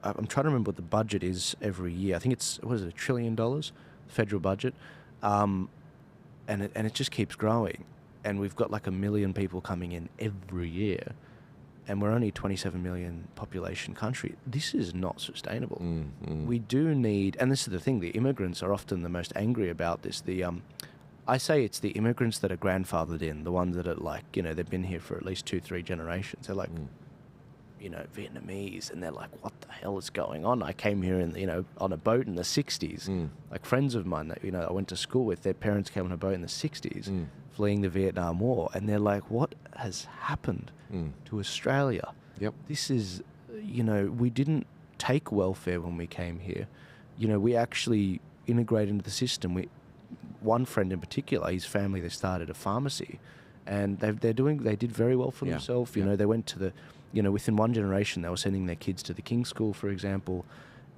I'm trying to remember what the budget is every year. I think it's, what is it, $1 trillion, federal budget, and it just keeps growing, and we've got like 1 million people coming in every year, and we're only a 27 million population country. This is not sustainable. We do need, and this is the thing, the immigrants are often the most angry about this. I say it's the immigrants that are grandfathered in, the ones that are like, they've been here for at least 2-3 generations. They're like, Vietnamese, and they're like, what the hell is going on? I came here on a boat in the 60s. Like friends of mine that, I went to school with, their parents came on a boat in the 60s, fleeing the Vietnam War. And they're like, what has happened to Australia? Yep. This is, we didn't take welfare when we came here. We actually integrated into the system. One friend in particular, his family, they started a pharmacy, and they did very well for themselves. They went to within one generation, they were sending their kids to the King's School, for example,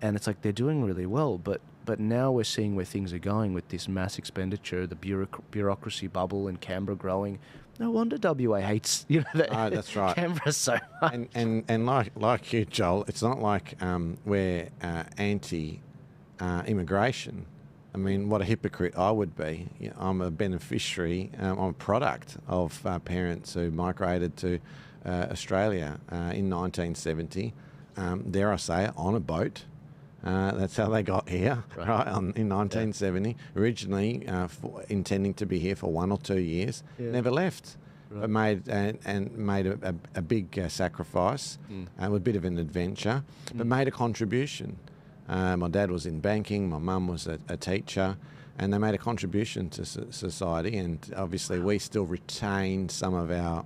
and it's like they're doing really well. But now we're seeing where things are going with this mass expenditure, the bureaucracy bubble in Canberra growing. No wonder WA hates that's right. Canberra so much. And like you, Joel, it's not like we're anti immigration. I mean, what a hypocrite I would be. I'm a beneficiary. I'm a product of parents who migrated to Australia in 1970. Dare I say it, on a boat. That's how they got here, right? In 1970. Originally intending to be here for 1 or 2 years. Never left. Right. But made a big sacrifice, with a bit of an adventure, but made a contribution. My dad was in banking, my mum was a teacher, and they made a contribution to society. And obviously, we still retain some of our,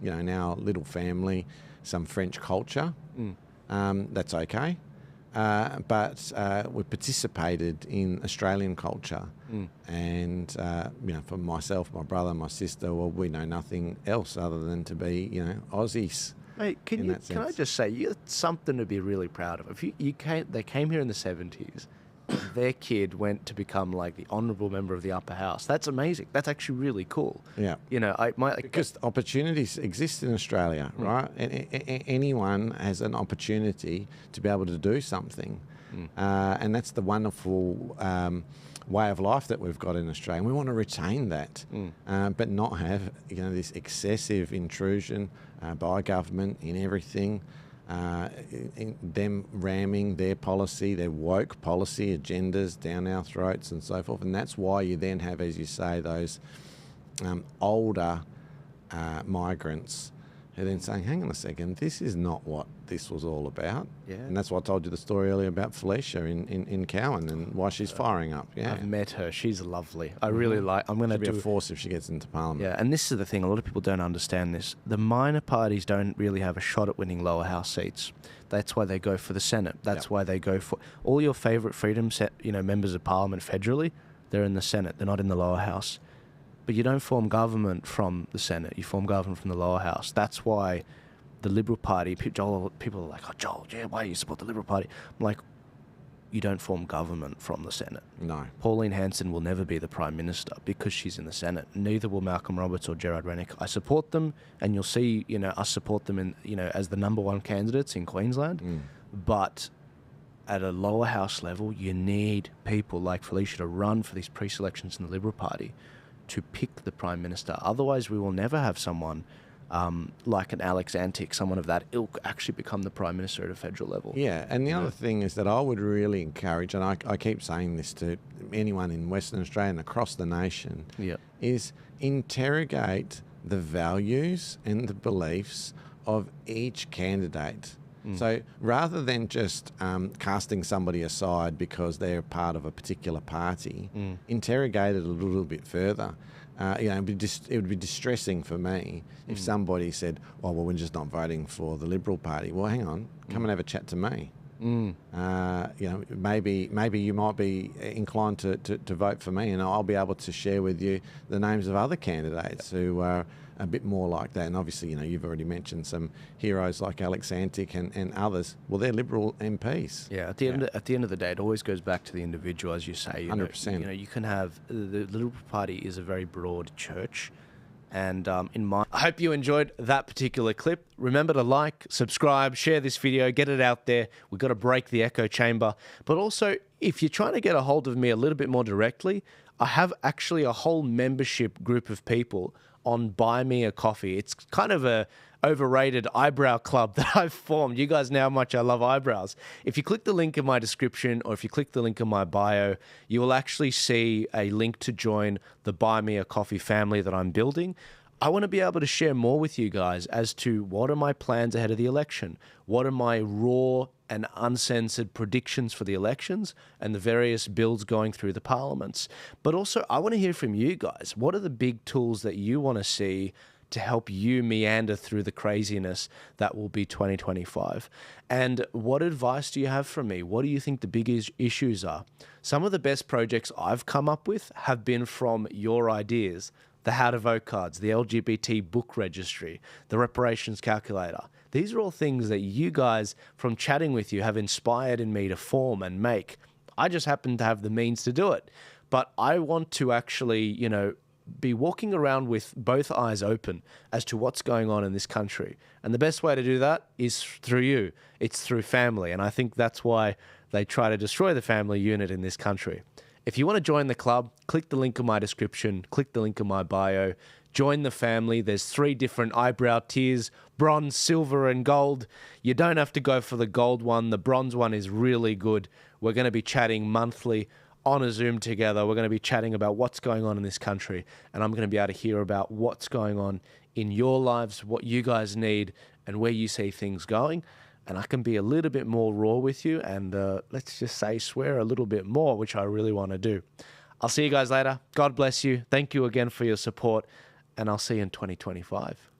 in our little family, some French culture. That's okay. But we participated in Australian culture. And, for myself, my brother, my sister, well, we know nothing else other than to be, Aussies. Mate, can I just say, you're something to be really proud of. If they came here in the 70s, their kid went to become like the honourable member of the upper house. That's amazing. That's actually really cool. Yeah. Because opportunities exist in Australia, right? Anyone has an opportunity to be able to do something. And that's the wonderful way of life that we've got in Australia. And we want to retain that, but not have this excessive intrusion by government in everything, in them ramming their policy, their woke policy agendas down our throats and so forth. And that's why you then have, as you say, those older migrants who then saying, hang on a second, this is not what this was all about. Yeah. And that's why I told you the story earlier about Felicia in Cowan and why she's firing up. Yeah. I've met her. She's lovely. I really like. I'm going to be a force if she gets into Parliament. Yeah, and this is the thing. A lot of people don't understand this. The minor parties don't really have a shot at winning lower house seats. That's why they go for the Senate. That's why they go for all your favourite freedom members of Parliament federally. They're in the Senate. They're not in the lower house. But you don't form government from the Senate. You form government from the lower house. That's why the Liberal Party, people are like, oh, Joel, why do you support the Liberal Party? I'm like, you don't form government from the Senate. No. Pauline Hanson will never be the Prime Minister because she's in the Senate. Neither will Malcolm Roberts or Gerard Rennick. I support them, and you'll see, us support them in, as the number one candidates in Queensland. But at a lower house level, you need people like Felicia to run for these pre-selections in the Liberal Party to pick the Prime Minister. Otherwise, we will never have someone like an Alex Antic, someone of that ilk, actually become the Prime Minister at a federal level. Yeah, and the other thing is that I would really encourage, and I keep saying this to anyone in Western Australia and across the nation, is interrogate the values and the beliefs of each candidate. So rather than just casting somebody aside because they're part of a particular party, interrogate it a little bit further. It would be distressing for me if somebody said, well, we're just not voting for the Liberal Party. Well, hang on, come and have a chat to me. Maybe you might be inclined to vote for me, and I'll be able to share with you the names of other candidates who are a bit more like that. And obviously, you've already mentioned some heroes like Alex Antic and others. Well, they're Liberal MPs. Yeah, at the end of the day, it always goes back to the individual, as you say. 100%. You can have the Liberal Party is a very broad church, And I hope you enjoyed that particular clip. Remember to like, subscribe, share this video, get it out there. We've got to break the echo chamber. But also, if you're trying to get a hold of me a little bit more directly, I have actually a whole membership group of people on Buy Me a Coffee. It's kind of a overrated eyebrow club that I've formed. You guys know how much I love eyebrows. If you click the link in my description or if you click the link in my bio, you will actually see a link to join the Buy Me a Coffee family that I'm building. I want to be able to share more with you guys as to what are my plans ahead of the election, what are my raw and uncensored predictions for the elections and the various bills going through the parliaments. But also, I want to hear from you guys. What are the big tools that you want to see to help you meander through the craziness that will be 2025? And what advice do you have for me? What do you think the biggest issues are? Some of the best projects I've come up with have been from your ideas. The how to vote cards, the LGBT book registry, the reparations calculator. These are all things that you guys, from chatting with you, have inspired in me to form and make. I just happen to have the means to do it. But I want to actually, be walking around with both eyes open as to what's going on in this country. And the best way to do that is through you. It's through family. And I think that's why they try to destroy the family unit in this country. If you want to join the club, click the link in my description, click the link in my bio, join the family. There's 3 different eyebrow tiers, bronze, silver, and gold. You don't have to go for the gold one. The bronze one is really good. We're going to be chatting monthly on a Zoom together. We're going to be chatting about what's going on in this country, and I'm going to be able to hear about what's going on in your lives, what you guys need, and where you see things going. And I can be a little bit more raw with you and let's just say swear a little bit more, which I really want to do. I'll see you guys later. God bless you. Thank you again for your support, and I'll see you in 2025.